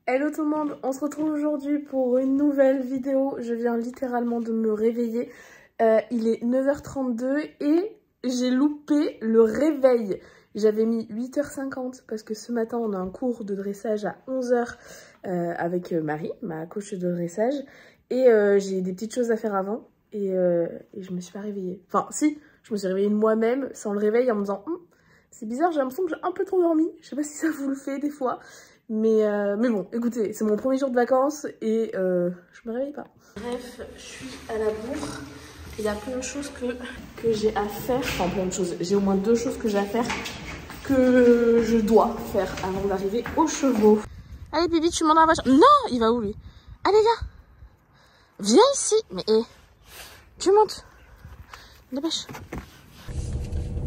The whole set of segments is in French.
Hello tout le monde, on se retrouve aujourd'hui pour une nouvelle vidéo. Je viens littéralement de me réveiller. Il est 9h32 et j'ai loupé le réveil. J'avais mis 8h50 parce que ce matin on a un cours de dressage à 11h avec Marie, ma coach de dressage. Et j'ai des petites choses à faire avant et je me suis pas réveillée. Enfin si, je me suis réveillée moi-même sans le réveil en me disant c'est bizarre, j'ai l'impression que j'ai un peu trop dormi. Je sais pas si ça vous le fait des fois. Mais bon, écoutez, c'est mon premier jour de vacances et je me réveille pas. Bref, je suis à la bourre. Il y a plein de choses que j'ai à faire. Enfin, plein de choses. J'ai au moins 2 choses que j'ai à faire que je dois faire avant d'arriver aux chevaux. Allez, Bibi, tu montes dans la voiture. Non, il va où lui? Allez, viens. Viens ici. Mais tu montes. Dépêche.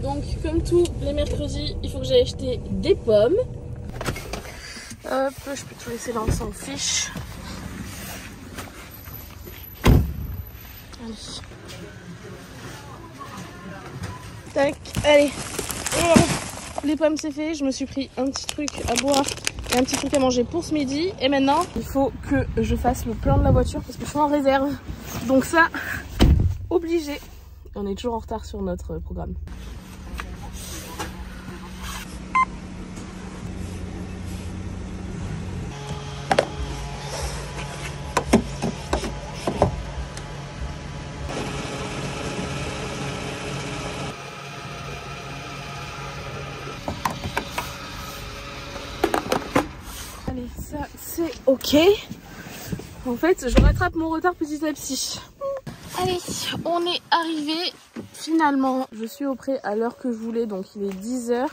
Donc, comme tous les mercredis, il faut que j'aille acheter des pommes. Hop, je peux tout laisser là, on s'en fiche. Allez. Tac, allez. Oh, les pommes c'est fait, je me suis pris un petit truc à boire et un petit truc à manger pour ce midi. Et maintenant, il faut que je fasse le plein de la voiture parce que je suis en réserve. Donc ça, obligé. On est toujours en retard sur notre programme. Allez, ça c'est ok. En fait, je rattrape mon retard petit à petit. Allez, on est arrivé. Finalement, je suis au pré à l'heure que je voulais, donc il est 10h.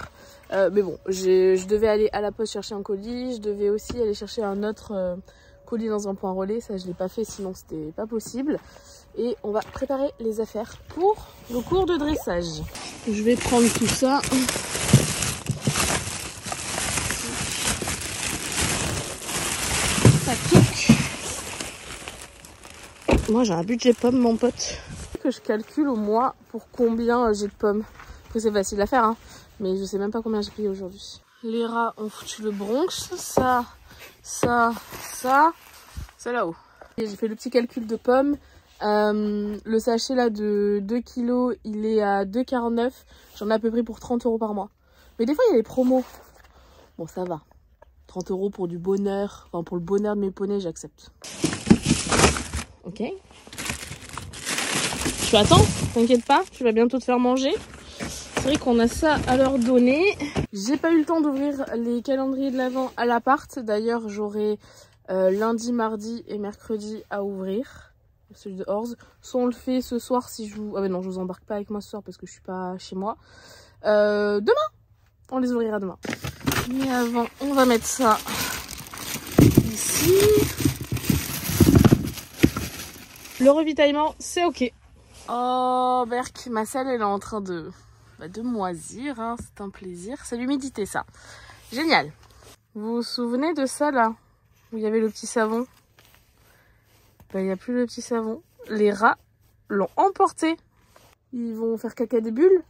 Mais bon, je devais aller à la poste chercher un colis. Je devais aussi aller chercher un autre colis dans un point relais. Ça, je ne l'ai pas fait, sinon c'était pas possible. Et on va préparer les affaires pour le cours de dressage. Je vais prendre tout ça. Moi j'ai un budget pomme mon pote. Que je calcule au mois pour combien j'ai de pommes. Après c'est facile à faire hein. Mais je sais même pas combien j'ai payé aujourd'hui. Les rats ont foutu le Bronx. Ça là-haut. J'ai fait le petit calcul de pommes. Le sachet là de 2 kg il est à 2,49. J'en ai à peu près pour 30 € par mois. Mais des fois il y a des promos. Bon ça va. 30 € pour du bonheur. Enfin pour le bonheur de mes poneys j'accepte. Ok. Tu attends, t'inquiète pas, tu vas bientôt te faire manger. C'est vrai qu'on a ça à leur donner. J'ai pas eu le temps d'ouvrir les calendriers de l'Avent à l'appart. D'ailleurs, j'aurai lundi, mardi et mercredi à ouvrir. Celui de Horse. Soit on le fait ce soir si je vous... Ah mais non, je vous embarque pas avec moi ce soir parce que je suis pas chez moi. Demain, on les ouvrira demain. Mais avant, on va mettre ça ici. Le ravitaillement, c'est ok. Oh, Berk, ma salle, elle est en train de moisir. Hein. C'est un plaisir. C'est l'humidité, ça. Génial. Vous vous souvenez de ça, là? Où il y avait le petit savon? Ben, il n'y a plus le petit savon. Les rats l'ont emporté. Ils vont faire caca des bulles.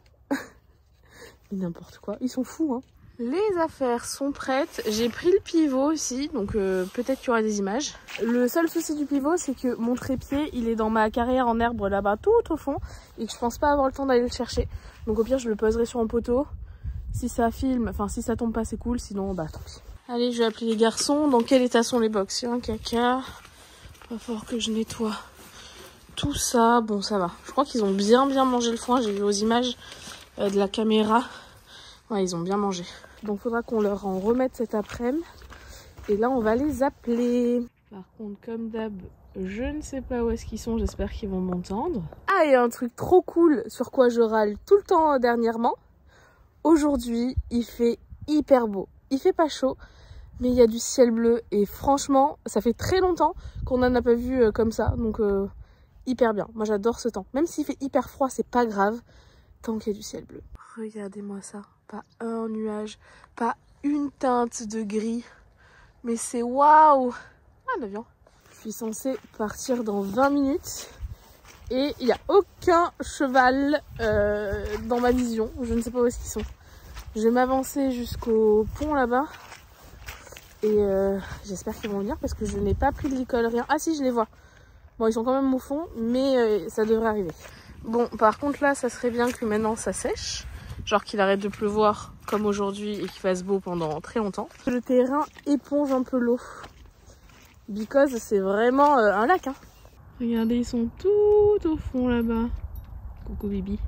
N'importe quoi. Ils sont fous, hein. Les affaires sont prêtes. J'ai pris le pivot aussi, donc peut-être qu'il y aura des images. Le seul souci du pivot, c'est que mon trépied, il est dans ma carrière en herbe là-bas tout au fond et que je pense pas avoir le temps d'aller le chercher. Donc au pire, je le poserai sur un poteau. Si ça filme, enfin si ça tombe pas, c'est cool. Sinon, bah tant pis. Allez, je vais appeler les garçons. Dans quel état sont les box? Il y a un caca. Va falloir que je nettoie tout ça. Bon, ça va. Je crois qu'ils ont bien mangé le foin. J'ai vu aux images de la caméra. Ouais, ils ont bien mangé. Donc, il faudra qu'on leur en remette cet après-midi. Et là, on va les appeler. Par contre, comme d'hab, je ne sais pas où est-ce qu'ils sont. J'espère qu'ils vont m'entendre. Ah, et un truc trop cool sur quoi je râle tout le temps dernièrement. Aujourd'hui, il fait hyper beau. Il fait pas chaud, mais il y a du ciel bleu. Et franchement, ça fait très longtemps qu'on n'en a pas vu comme ça. Donc, hyper bien. Moi, j'adore ce temps. Même s'il fait hyper froid, c'est pas grave. Tant qu'il y a du ciel bleu. Regardez-moi ça. Pas un nuage, pas une teinte de gris. Mais c'est waouh! Ah, l'avion. Je suis censée partir dans 20 minutes. Et il n'y a aucun cheval dans ma vision. Je ne sais pas où est-ce qu'ils sont. Je vais m'avancer jusqu'au pont là-bas. Et j'espère qu'ils vont venir parce que je n'ai pas pris de licol, rien. Ah si, je les vois. Bon, ils sont quand même au fond, mais ça devrait arriver. Bon, par contre là, ça serait bien que maintenant ça sèche. Genre qu'il arrête de pleuvoir comme aujourd'hui et qu'il fasse beau pendant très longtemps. Le terrain éponge un peu l'eau. Because c'est vraiment un lac. Hein. Regardez, ils sont tout au fond là-bas. Coucou Bibi.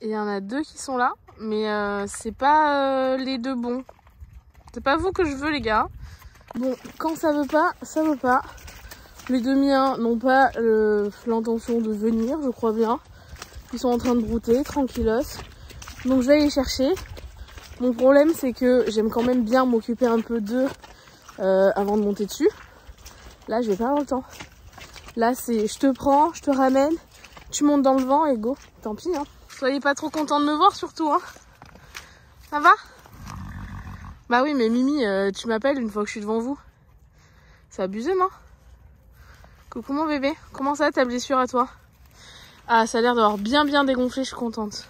Il y en a 2 qui sont là, mais c'est pas les 2 bons. C'est pas vous que je veux les gars. Bon, quand ça veut pas, ça veut pas. Les 2 miens n'ont pas l'intention de venir, je crois bien. Ils sont en train de brouter, tranquillos. Donc je vais les chercher. Mon problème c'est que j'aime quand même bien m'occuper un peu d'eux avant de monter dessus. Là je vais pas avoir le temps. Là c'est je te prends, je te ramène, tu montes dans le vent et go. Tant pis hein. Soyez pas trop contents de me voir surtout hein. Ça va? Bah oui mais Mimi tu m'appelles une fois que je suis devant vous. C'est abusé non? Coucou mon bébé, comment ça ta blessure à toi? Ah ça a l'air d'avoir bien dégonflé, je suis contente.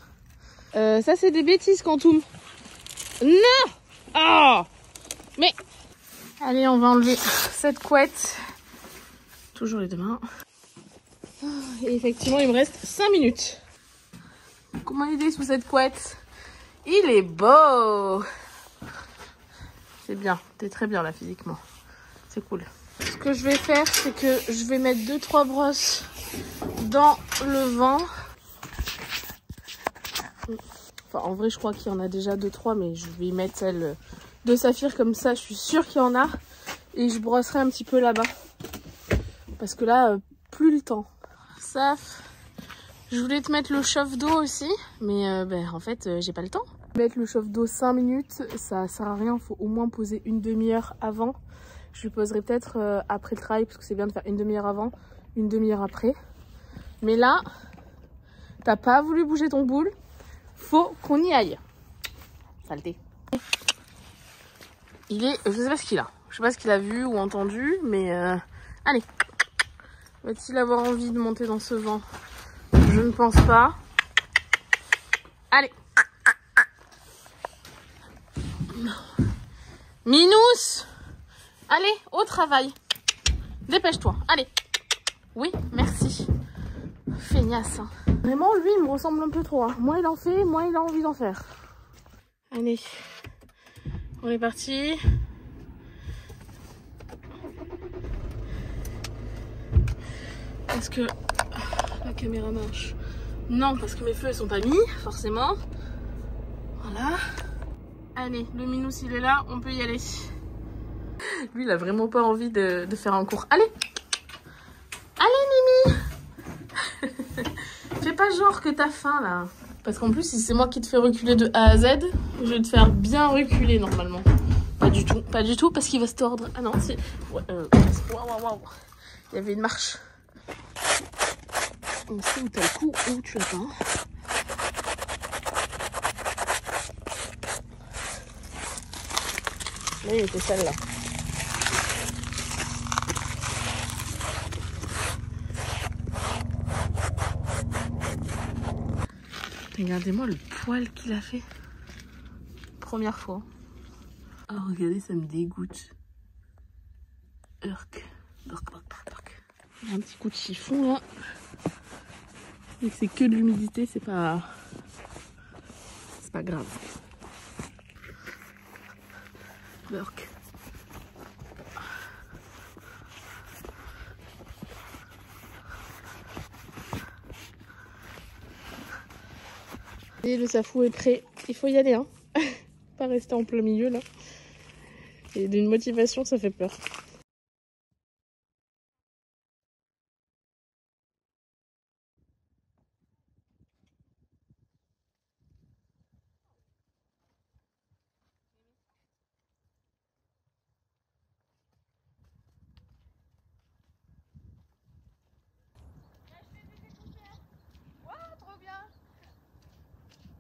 Ça c'est des bêtises Quantum. Non! Oh! Mais... Allez on va enlever cette couette. Toujours les 2 mains. Et effectivement il me reste 5 minutes. Comment il est sous cette couette? Il est beau! C'est bien, t'es très bien là physiquement. C'est cool. Ce que je vais faire, c'est que je vais mettre 2-3 brosses dans le vent. Enfin, en vrai, je crois qu'il y en a déjà 2-3, mais je vais y mettre celle de saphir comme ça. Je suis sûre qu'il y en a. Et je brosserai un petit peu là-bas. Parce que là, plus le temps. Saf, je voulais te mettre le chauffe d'eau aussi, mais en fait, j'ai pas le temps. Mettre le chauffe d'eau 5 minutes, ça sert à rien. Il faut au moins poser une demi-heure avant. Je lui poserai peut-être après le travail, parce que c'est bien de faire une demi-heure avant, une demi-heure après. Mais là, t'as pas voulu bouger ton boule. Faut qu'on y aille. Saleté. Il est... Je sais pas ce qu'il a. Je sais pas ce qu'il a vu ou entendu, mais... Allez. Va-t-il avoir envie de monter dans ce vent? Je ne pense pas. Allez. Minous! Allez, au travail. Dépêche-toi. Allez. Oui, merci. Feignasse. Hein. Vraiment, lui, il me ressemble un peu trop. Hein. Moins il en fait, moins il a envie d'en faire. Allez. On est parti. Est-ce que la caméra marche? Non, parce que mes feux sont pas mis, forcément. Voilà. Allez, le Minous, il est là, on peut y aller. Lui, il a vraiment pas envie de faire un cours. Allez! Allez, Mimi! Fais pas genre que t'as faim, là. Parce qu'en plus, si c'est moi qui te fais reculer de A à Z, je vais te faire bien reculer, normalement. Pas du tout, parce qu'il va se tordre. Ah non, c'est... Ouais, waouh. Il y avait une marche. On sait où t'as le coup, où tu l'as pas. Là, il était celle-là. Regardez-moi le poil qu'il a fait. Première fois. Ah, oh, regardez, ça me dégoûte. Urk. Un petit coup de chiffon, là. Et c'est que de l'humidité, c'est pas grave. Burk. Et le safou est prêt. Il faut y aller, hein. Pas rester en plein milieu, là. Et d'une motivation, ça fait peur.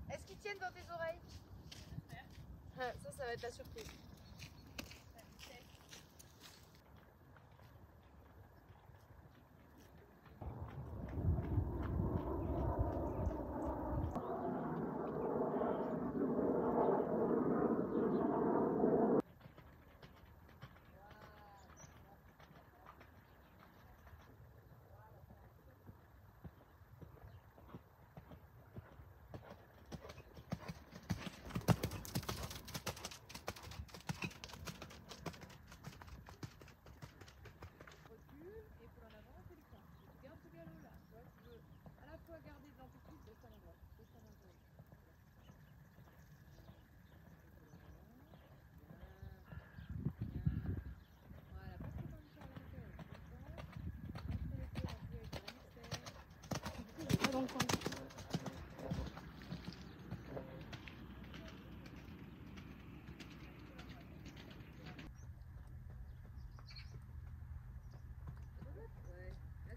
Est-ce qu'ils tiennent dans tes oreilles? Ça va être la surprise.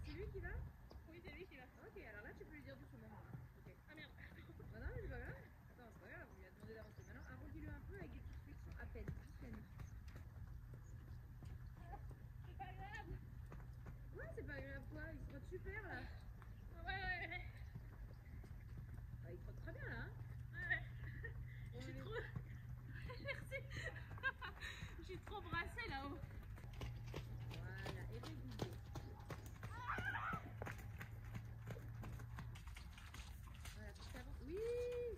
C'est lui qui va? Oui, c'est lui qui va. Ok, alors là tu peux lui dire doucement. Ok. Ah merde. Bah non, mais c'est pas grave. Attends, c'est pas grave, on lui a demandé d'avancer. Maintenant, arrondis-le un peu avec des petites frictions à peine. Juste la nuit. C'est pas grave. Ouais, c'est pas grave quoi, il se frotte super là. Ouais. Bah, il frotte très bien là. Hein. Ouais. Je suis trop. Merci. Je suis trop brassée là-haut. Voilà, et régulier. Voilà, tout ça. Oui,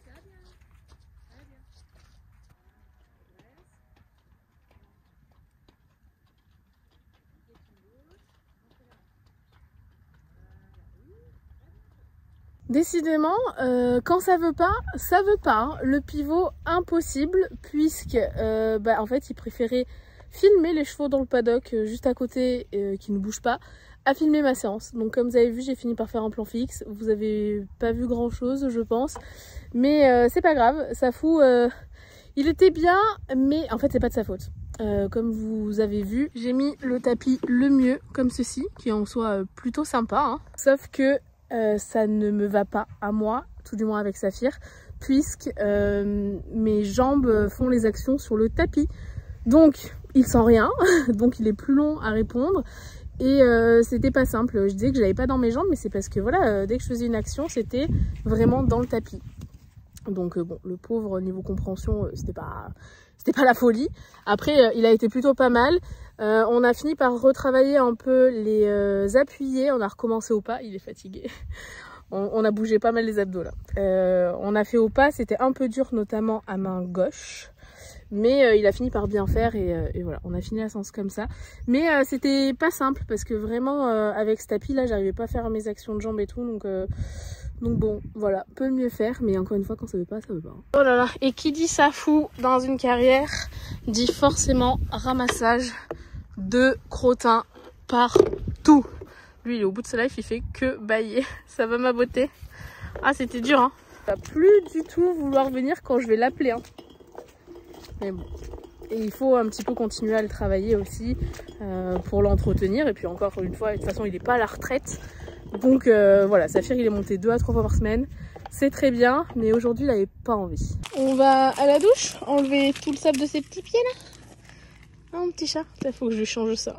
ça va bien. Ça va bien. Décidément, quand ça veut pas, ça veut pas. Hein. Le pivot, impossible, puisque en fait, il préférait filmer les chevaux dans le paddock juste à côté, qui ne bougent pas, à filmer ma séance. Donc comme vous avez vu, j'ai fini par faire un plan fixe. Vous avez pas vu grand chose, je pense. Mais c'est pas grave, ça fout... Il était bien, mais en fait, c'est pas de sa faute. Comme vous avez vu, j'ai mis le tapis le mieux, comme ceci, qui en soit plutôt sympa. Hein. Sauf que ça ne me va pas à moi, tout du moins avec Saphir, puisque mes jambes font les actions sur le tapis. Donc, il sent rien, donc il est plus long à répondre. Et c'était pas simple. Je disais que je l'avais pas dans mes jambes, mais c'est parce que voilà, dès que je faisais une action, c'était vraiment dans le tapis. Donc bon, le pauvre, niveau compréhension, c'était pas la folie. Après, il a été plutôt pas mal. On a fini par retravailler un peu les appuyés. On a recommencé au pas. Il est fatigué. On a bougé pas mal les abdos là. On a fait au pas. C'était un peu dur, notamment à main gauche. Mais il a fini par bien faire et voilà, on a fini la séance comme ça. Mais c'était pas simple parce que vraiment, avec ce tapis là, j'arrivais pas à faire mes actions de jambes et tout. Donc bon, voilà, peut mieux faire, mais encore une fois, quand ça veut pas, ça veut pas. Oh là là, et qui dit ça fout dans une carrière, dit forcément ramassage de crottins partout. Lui, il est au bout de sa life, il fait que bailler. Ça va ma beauté. Ah, c'était dur, hein. Il va plus du tout vouloir venir quand je vais l'appeler, hein. Mais bon. Et il faut un petit peu continuer à le travailler aussi pour l'entretenir. Et puis encore une fois, de toute façon, il n'est pas à la retraite. Donc voilà, Saphir il est monté 2 à 3 fois par semaine. C'est très bien, mais aujourd'hui il n'avait pas envie. On va à la douche, enlever tout le sable de ses petits pieds là. Oh, mon petit chat, il faut que je lui change ça.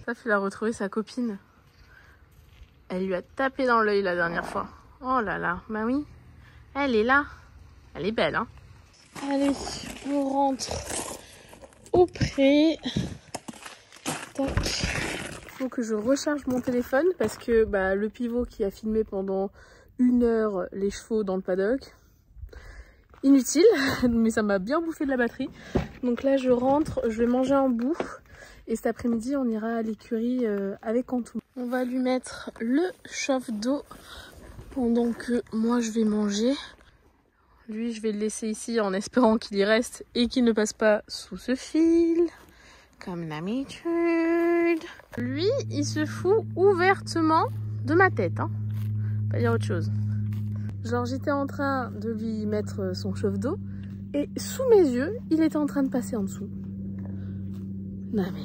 Saphir il a retrouvé sa copine. Elle lui a tapé dans l'œil la dernière fois. Oh là là, bah oui, elle est là. Elle est belle, hein. Allez, on rentre au pré. Tac. Faut que je recharge mon téléphone parce que le pivot qui a filmé pendant 1 heure les chevaux dans le paddock, inutile, mais ça m'a bien bouffé de la batterie. Donc là je rentre, je vais manger un bout et cet après-midi on ira à l'écurie avec Quantum. On va lui mettre le chauffe-d'eau pendant que moi je vais manger. Lui je vais le laisser ici en espérant qu'il y reste et qu'il ne passe pas sous ce fil. Comme d'habitude. Lui, il se fout ouvertement de ma tête. Hein. Pas dire autre chose. Genre, j'étais en train de lui mettre son chauffe-d'eau. Et sous mes yeux, il était en train de passer en dessous. Non mais...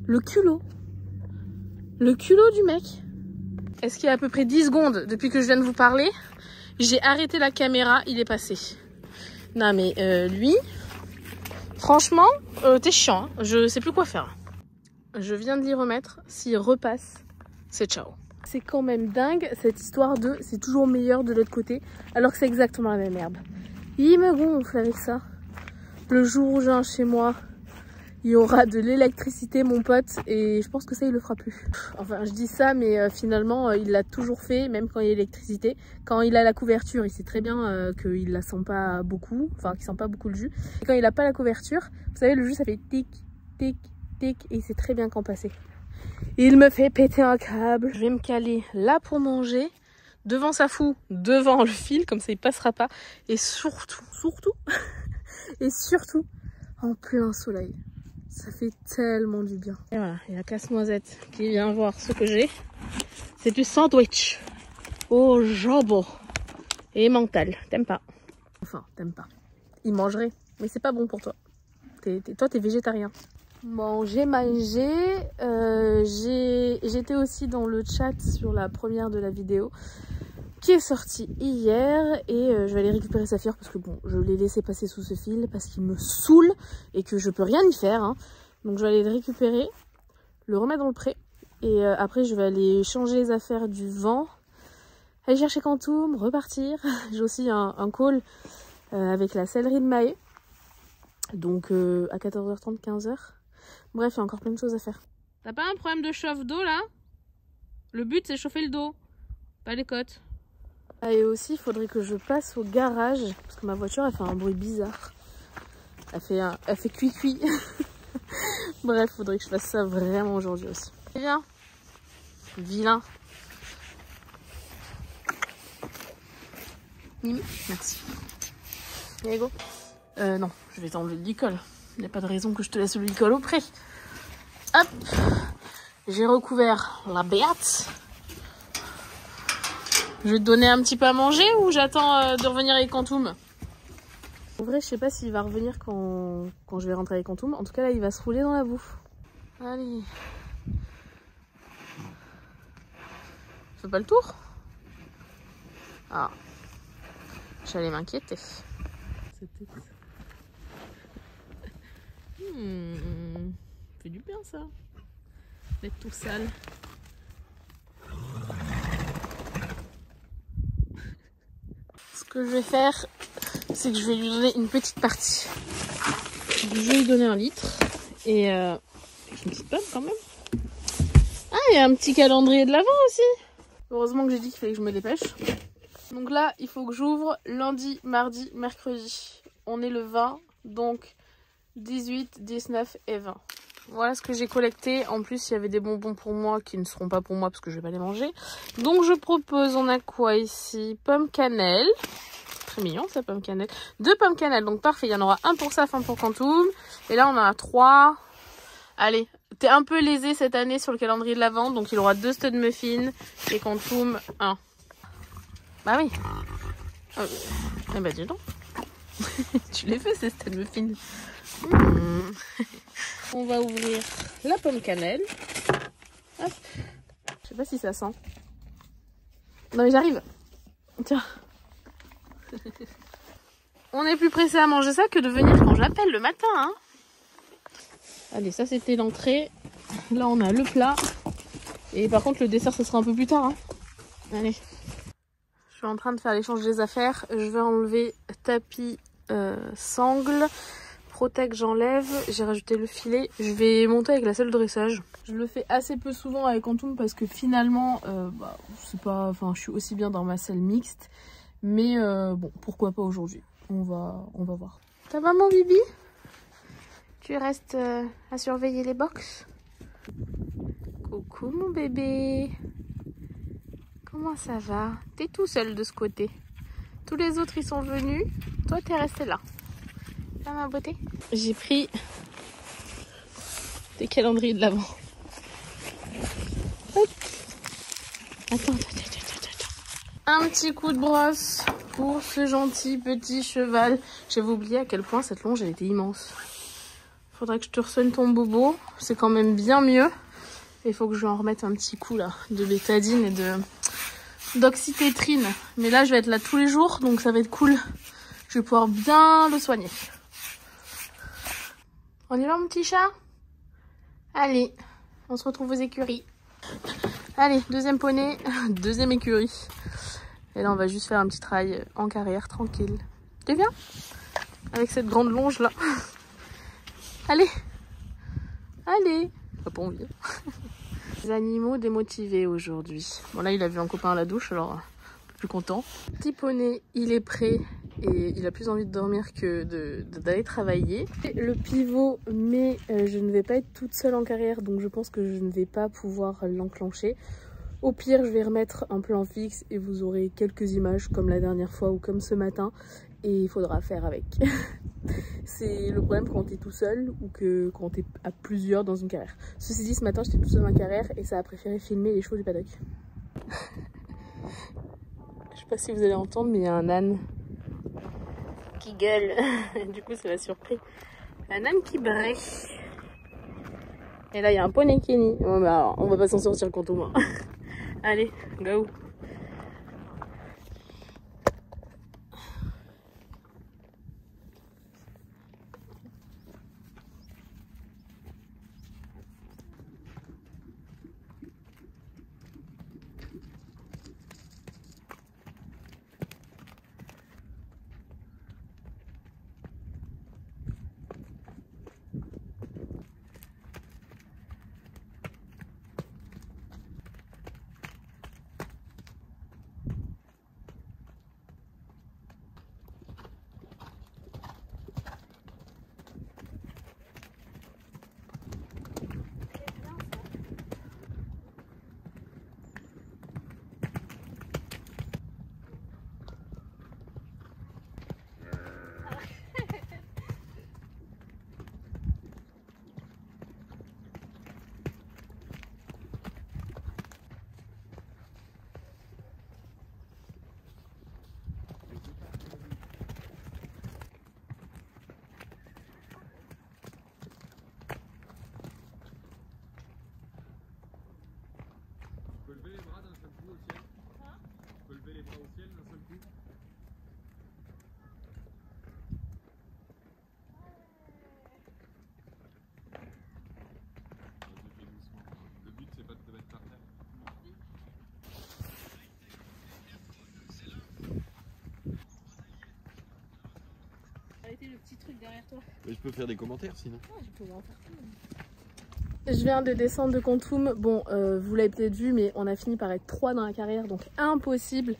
Le culot. Le culot du mec. Est-ce qu'il y a à peu près 10 secondes depuis que je viens de vous parler? J'ai arrêté la caméra, il est passé. Non mais lui... Franchement, t'es chiant, hein. Je sais plus quoi faire. Je viens de l'y remettre, s'il repasse, c'est ciao. C'est quand même dingue cette histoire de c'est toujours meilleur de l'autre côté, alors que c'est exactement la même herbe. Il me gonfle avec ça. Le jour où j'ai un chez moi, il y aura de l'électricité, mon pote, et je pense que ça, il le fera plus. Enfin, je dis ça, mais finalement, il l'a toujours fait, même quand il y a l'électricité. Quand il a la couverture, il sait très bien qu'il la sent pas beaucoup, enfin, qu'il sent pas beaucoup le jus. Et quand il a pas la couverture, vous savez, le jus, ça fait tic, tic, tic, et il sait très bien quand passer. Il me fait péter un câble. Je vais me caler là pour manger, devant sa foue, devant le fil, comme ça, il passera pas. Et surtout, et surtout, en plein soleil. Ça fait tellement du bien. Et voilà, il y a Casse-Noisette qui vient voir ce que j'ai. C'est du sandwich au jambon et mental. T'aimes pas? Enfin, t'aimes pas. Il mangerait, mais c'est pas bon pour toi. Toi, t'es végétarien. Bon, j'ai mangé. J'étais aussi dans le chat sur la première de la vidéo qui est sortie hier et je vais aller récupérer Saphir parce que bon, je l'ai laissé passer sous ce fil parce qu'il me saoule et que je peux rien y faire. Hein. Donc je vais aller le récupérer, le remettre dans le pré et après je vais aller changer les affaires du vent, aller chercher Quantum, repartir. J'ai aussi un call avec la sellerie de Maë, donc à 14h30, 15h. Bref, il y a encore plein de choses à faire. T'as pas un problème de chauffe d'eau là? Le but c'est chauffer le dos, pas les côtes. Et aussi, il faudrait que je passe au garage parce que ma voiture elle fait un bruit bizarre. Elle fait cuit-cuit. Bref, il faudrait que je fasse ça vraiment aujourd'hui aussi. Viens, vilain. Mimi, merci. Allez, go. Non, je vais t'enlever de l'école. Il n'y a pas de raison que je te laisse l'école au pré. Hop, j'ai recouvert la béate. Je vais te donner un petit peu à manger ou j'attends de revenir avec Quantum? En vrai, je sais pas s'il va revenir quand je vais rentrer avec Quantum. En tout cas, là, il va se rouler dans la bouffe. Allez. Fais pas le tour? Ah. J'allais m'inquiéter. Fait du bien, ça. D'être tout sale. Ce que je vais faire, c'est que je vais lui donner une petite partie. Je vais lui donner 1 litre. Et une petite pomme quand même. Ah, il y a un petit calendrier de l'Avent aussi. Heureusement que j'ai dit qu'il fallait que je me dépêche. Donc là, il faut que j'ouvre lundi, mardi, mercredi. On est le 20, donc 18, 19 et 20. Voilà ce que j'ai collecté. En plus, il y avait des bonbons pour moi qui ne seront pas pour moi parce que je vais pas les manger. Donc je propose, on a quoi ici? Pomme cannelle. Très mignon ça, pomme cannelle. 2 pommes cannelle, donc parfait. Il y en aura 1 pour Saf, 1 pour Quantum. Et là, on en a 3. Allez, t'es un peu lésé cette année sur le calendrier de l'Avent. Donc il aura 2 stud muffins et Quantum 1. Bah oui. Eh bah dis donc. Tu les fais ces stud muffins. On va ouvrir la pomme cannelle. Hop. Je sais pas si ça sent. Non mais j'arrive. Tiens. On est plus pressé à manger ça que de venir quand j'appelle le matin. Hein. Allez, ça c'était l'entrée. Là on a le plat. Et par contre le dessert ça sera un peu plus tard. Hein. Allez. Je suis en train de faire l'échange des affaires. Je vais enlever tapis sangle. Protect, j'enlève, j'ai rajouté le filet. Je vais monter avec la selle de dressage. Je le fais assez peu souvent avec Quantum parce que finalement, c'est pas, enfin, je suis aussi bien dans ma selle mixte. Mais bon, pourquoi pas aujourd'hui. On va voir. Ça va mon bibi? Tu restes à surveiller les box? Coucou mon bébé. Comment ça va? T'es tout seul de ce côté. Tous les autres ils sont venus. Toi t'es resté là. Ah, ma beauté. J'ai pris des calendriers de l'Avent. Attends. Un petit coup de brosse pour ce gentil petit cheval. J'avais oublié à quel point cette longe elle était immense. Faudrait que je te resoigne ton bobo. C'est quand même bien mieux. Il faut que je lui en remette un petit coup là de bétadine et d'oxytétrine. Mais là je vais être là tous les jours donc ça va être cool. Je vais pouvoir bien le soigner. On y va mon petit chat? Allez, on se retrouve aux écuries. Allez, deuxième poney, deuxième écurie. Et là on va juste faire un petit trail en carrière, tranquille. Tu viens? Avec cette grande longe là. Allez. Pas pour envie. Les animaux démotivés aujourd'hui. Bon là il a vu un copain à la douche, alors plus content. Petit poney, il est prêt. Et il a plus envie de dormir que d'aller travailler. Et le pivot, mais je ne vais pas être toute seule en carrière, donc je pense que je ne vais pas pouvoir l'enclencher. Au pire, je vais remettre un plan fixe et vous aurez quelques images comme la dernière fois ou comme ce matin. Et il faudra faire avec. C'est le problème quand tu es tout seul ou que quand tu es à plusieurs dans une carrière. Ceci dit, ce matin, j'étais tout seul dans ma carrière et ça a préféré filmer les chevaux du paddock. Je sais pas si vous allez entendre, mais il y a un âne qui gueule. Du coup, ça m'a surpris. Un âne qui braie. Et là, il y a un poney Kenny. Bon, bah, alors, on va pas s'en sortir quant au moins. Allez, go. Le petit truc derrière toi. Mais je peux faire des commentaires sinon. Ouais, je peux en faire tout. Je viens de descendre de Kontum. Bon, vous l'avez peut-être vu, mais on a fini par être 3 dans la carrière, donc impossible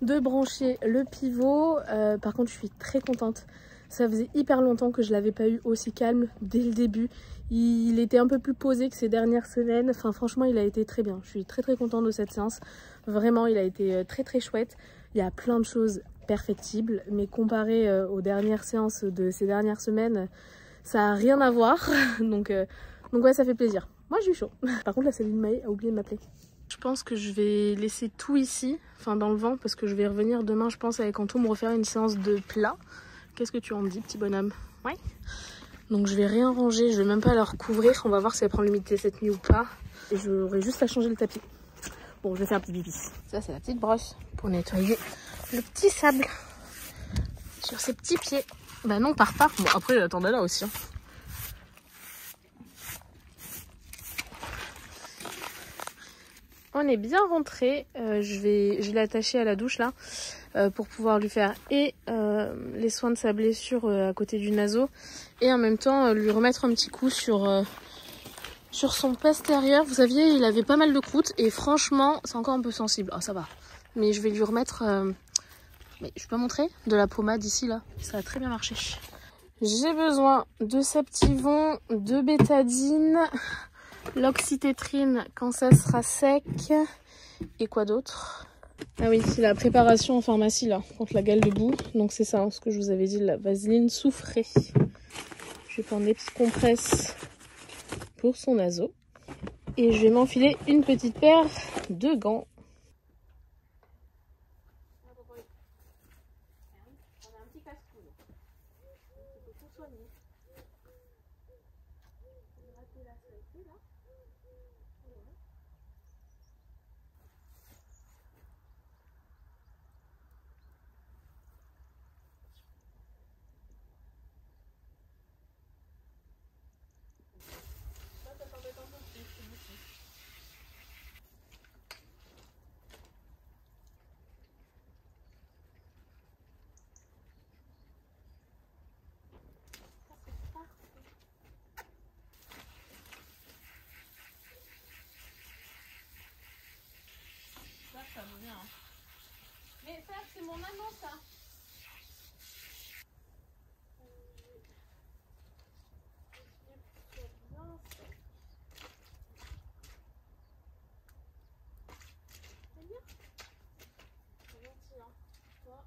de brancher le pivot. Par contre, je suis très contente. Ça faisait hyper longtemps que je l'avais pas eu aussi calme dès le début. Il était un peu plus posé que ces dernières semaines. Enfin, franchement, il a été très bien. Je suis très très contente de cette séance. Vraiment, il a été très très chouette. Il y a plein de choses perfectible, mais comparé aux dernières séances de ces dernières semaines, ça n'a rien à voir. donc ouais, ça fait plaisir. Moi, j'ai eu chaud. Par contre, la Céline Maé a oublié de m'appeler. Je pense que je vais laisser tout ici, enfin dans le vent, parce que je vais revenir demain, je pense, avec Antoine, me refaire une séance de plat. Qu'est-ce que tu en dis, petit bonhomme? Ouais. Donc je vais rien ranger, je vais même pas la recouvrir. On va voir si elle prend l'humidité cette nuit ou pas. Et j'aurai juste à changer le tapis. Bon, je vais faire un petit pipi. Ça, c'est la petite brosse pour nettoyer le petit sable sur ses petits pieds. Bah non, pars pas. Bon, après, attendez là aussi. Hein. On est bien rentré. Je vais l'attacher à la douche là pour pouvoir lui faire et les soins de sa blessure à côté du naso et en même temps lui remettre un petit coup sur son postérieur. Vous saviez, il avait pas mal de croûtes et franchement, c'est encore un peu sensible. Ah, ça va. Mais je vais lui remettre... Mais je peux montrer de la pommade ici, là. Ça a très bien marché. J'ai besoin de Septivon, de bétadine, l'oxytétrine quand ça sera sec. Et quoi d'autre? Ah oui, c'est la préparation en pharmacie, là, contre la gale de boue. Donc c'est ça, hein, ce que je vous avais dit, la vaseline soufrée. Je vais prendre des petites compresses pour son naso. Et je vais m'enfiler une petite paire de gants. Ça va bien. Mais ça, c'est mon maman, ça. C'est bien. C'est gentil, hein. Toi,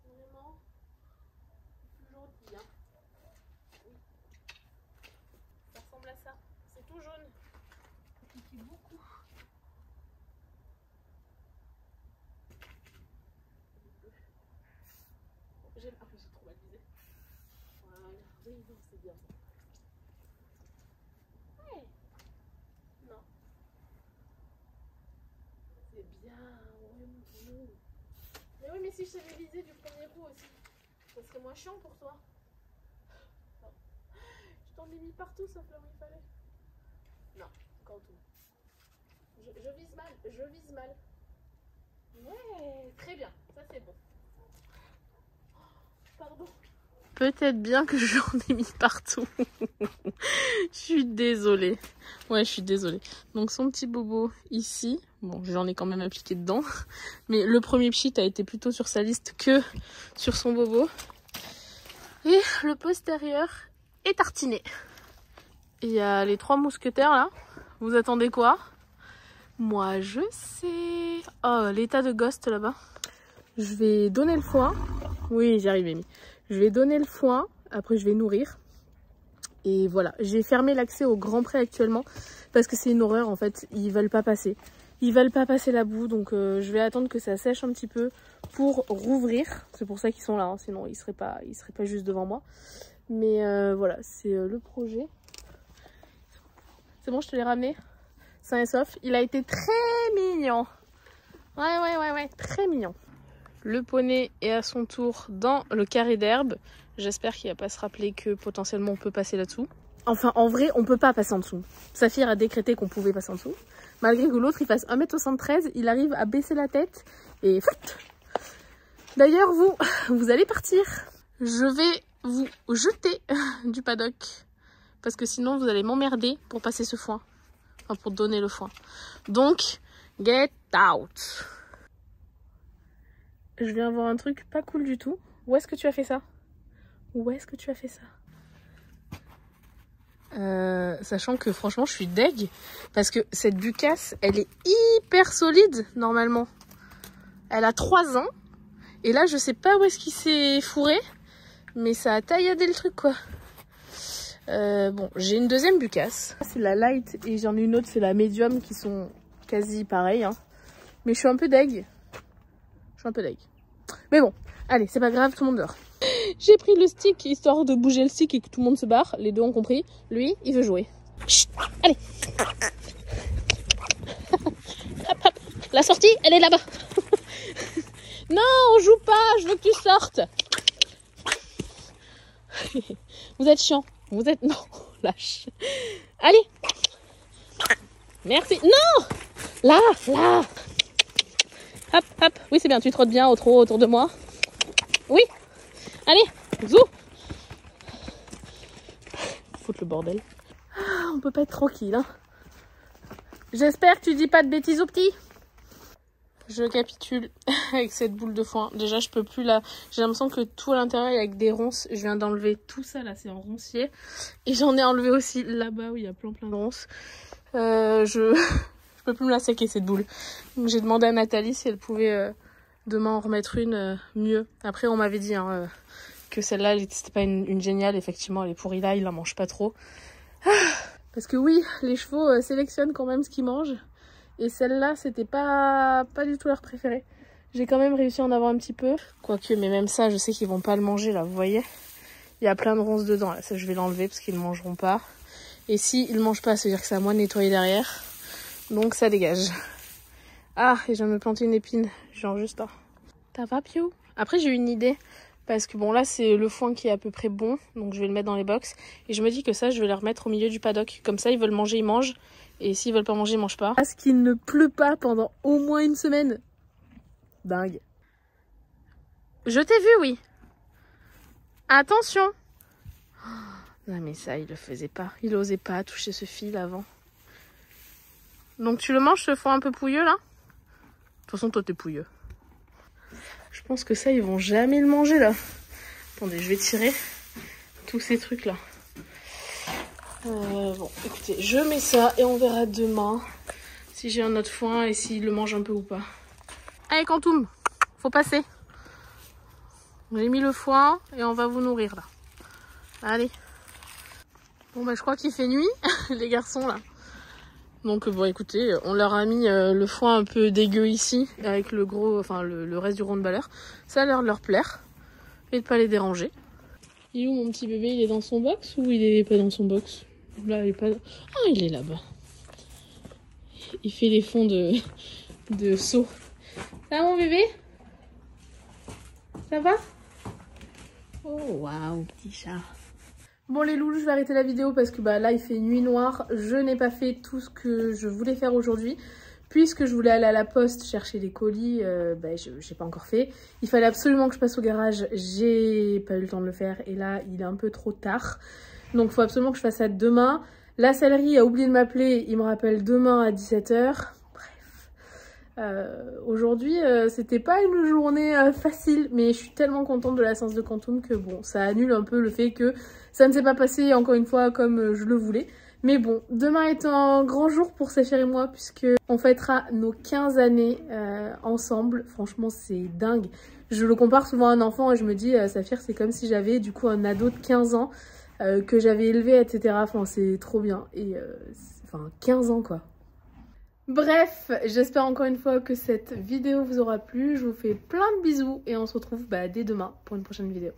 vraiment, plus gentil, hein. Oui. Ça ressemble à ça. C'est tout jaune. Ça pique beaucoup. Oui, non, c'est bien. Ouais. Non. C'est bien. Ouais, mon Dieu. Mais oui, mais si je t'avais visé du premier coup aussi, ça serait moins chiant pour toi. Non. Je t'en ai mis partout sauf là où il fallait. Non, quand tout. Je vise mal, je vise mal. Ouais, très bien, ça c'est bon. Pardon. Peut-être bien que j'en ai mis partout. Je suis désolée. Ouais, je suis désolée. Donc son petit bobo ici. Bon, j'en ai quand même appliqué dedans. Mais le premier pchit a été plutôt sur sa liste que sur son bobo. Et le postérieur est tartiné. Il y a les 3 mousquetaires là. Vous attendez quoi? Moi je sais. Oh, l'état de Ghost là-bas. Je vais donner le foin. Oui, j'y arrive, Amy. Je vais donner le foin. Après, je vais nourrir. Et voilà. J'ai fermé l'accès au Grand Pré actuellement. Parce que c'est une horreur, en fait. Ils veulent pas passer. Ils veulent pas passer la boue. Donc, je vais attendre que ça sèche un petit peu pour rouvrir. C'est pour ça qu'ils sont là. Hein. Sinon, ils seraient pas juste devant moi. Mais voilà, c'est le projet. C'est bon, je te l'ai ramené. Sain et sauf. Il a été très mignon. Ouais. Très mignon. Le poney est à son tour dans le carré d'herbe. J'espère qu'il va pas se rappeler que potentiellement on peut passer là-dessous. Enfin, en vrai, on peut pas passer en dessous. Saphir a décrété qu'on pouvait passer en dessous. Malgré que l'autre, il fasse 1m73, il arrive à baisser la tête et... D'ailleurs, vous allez partir. Je vais vous jeter du paddock. Parce que sinon, vous allez m'emmerder pour passer ce foin. Enfin, pour donner le foin. Donc, get out. Je viens voir un truc pas cool du tout. Où est-ce que tu as fait ça? Où est-ce que tu as fait ça? Sachant que franchement je suis deg. Parce que cette bucasse, elle est hyper solide normalement. Elle a 3 ans. Et là je sais pas où est-ce qu'il s'est fourré. Mais ça a tailladé le truc quoi. Bon, j'ai une deuxième bucasse. C'est la light et j'en ai une autre, c'est la medium qui sont quasi pareilles. Hein. Mais je suis un peu deg. Mais bon, allez, c'est pas grave, tout le monde dort. J'ai pris le stick histoire de bouger le stick et que tout le monde se barre. Les deux ont compris. Lui, il veut jouer. Chut, allez. Hop. La sortie, elle est là-bas. Non, on joue pas, je veux que tu sortes. Vous êtes chiant. Non, lâche. Allez. Merci. Non. Là. Hop. Oui, c'est bien, tu trottes bien autour de moi. Oui. Allez, zou. Foutre le bordel. Ah, on peut pas être tranquille, hein. J'espère que tu dis pas de bêtises au petit. Je capitule avec cette boule de foin. Déjà, je peux plus là. J'ai l'impression que tout à l'intérieur est avec des ronces. Je viens d'enlever tout ça là, c'est en roncier. Et j'en ai enlevé aussi là-bas où il y a plein de ronces. Je peux plus me la saquer cette boule. Donc j'ai demandé à Nathalie si elle pouvait demain en remettre une mieux. Après, on m'avait dit que celle-là, c'était pas une géniale. Effectivement, elle est pourrie là, il la mange pas trop. Parce que oui, les chevaux sélectionnent quand même ce qu'ils mangent. Et celle-là, c'était pas du tout leur préférée. J'ai quand même réussi à en avoir un petit peu. Quoique, mais même ça, je sais qu'ils vont pas le manger là, vous voyez. Il y a plein de ronces dedans. Là, ça, je vais l'enlever parce qu'ils ne mangeront pas. Et s'ils ne mangent pas, ça veut dire que c'est à moi de nettoyer derrière. Donc ça dégage. Ah, et je viens de me planter une épine. Genre juste là. Ça va, Pio? Après, j'ai une idée. Parce que bon, là, c'est le foin qui est à peu près bon. Donc je vais le mettre dans les box. Et je me dis que ça, je vais le remettre au milieu du paddock. Comme ça, ils veulent manger, ils mangent. Et s'ils veulent pas manger, ils mangent pas. Parce qu'il ne pleut pas pendant au moins une semaine. Dingue. Je t'ai vu, oui. Attention. Non mais ça, il le faisait pas. Il osait pas toucher ce fil avant. Donc tu le manges, ce foin un peu pouilleux, là? De toute façon, toi, t'es pouilleux. Je pense que ça, ils vont jamais le manger, là. Attendez, je vais tirer tous ces trucs-là. Bon, écoutez, je mets ça et on verra demain si j'ai un autre foin et s'il le mange un peu ou pas. Allez, Quantum, faut passer. J'ai mis le foin et on va vous nourrir là. Allez. Bon, bah, je crois qu'il fait nuit, les garçons là. Donc, bon, écoutez, on leur a mis le foin un peu dégueu ici avec le gros, enfin le reste du rond de baleur. Ça a l'air de leur plaire et de pas les déranger. Il est où mon petit bébé? Il est dans son box ou il est pas dans son box? Là, il est pas... Ah, il est là-bas. Il fait les fonds de saut. Ça va mon bébé? Ça va? Oh waouh, petit chat. Bon les loulous, je vais arrêter la vidéo parce que là il fait nuit noire. Je n'ai pas fait tout ce que je voulais faire aujourd'hui. Puisque je voulais aller à la poste chercher les colis, je n'ai pas encore fait. Il fallait absolument que je passe au garage, j'ai pas eu le temps de le faire et là il est un peu trop tard. Donc il faut absolument que je fasse ça demain. La sellerie a oublié de m'appeler, il me rappelle demain à 17 h. Aujourd'hui c'était pas une journée facile, mais je suis tellement contente de la séance de Quantum que bon, ça annule un peu le fait que ça ne s'est pas passé encore une fois comme je le voulais. Mais bon, demain est un grand jour pour Saphir et moi puisque on fêtera nos 15 années ensemble. Franchement c'est dingue. Je le compare souvent à un enfant et je me dis Saphir c'est comme si j'avais du coup un ado de 15 ans que j'avais élevé etc. Enfin c'est trop bien et enfin 15 ans quoi. Bref, j'espère encore une fois que cette vidéo vous aura plu. Je vous fais plein de bisous et on se retrouve dès demain pour une prochaine vidéo.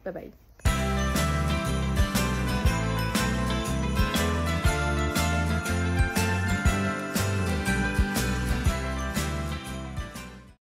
Bye bye.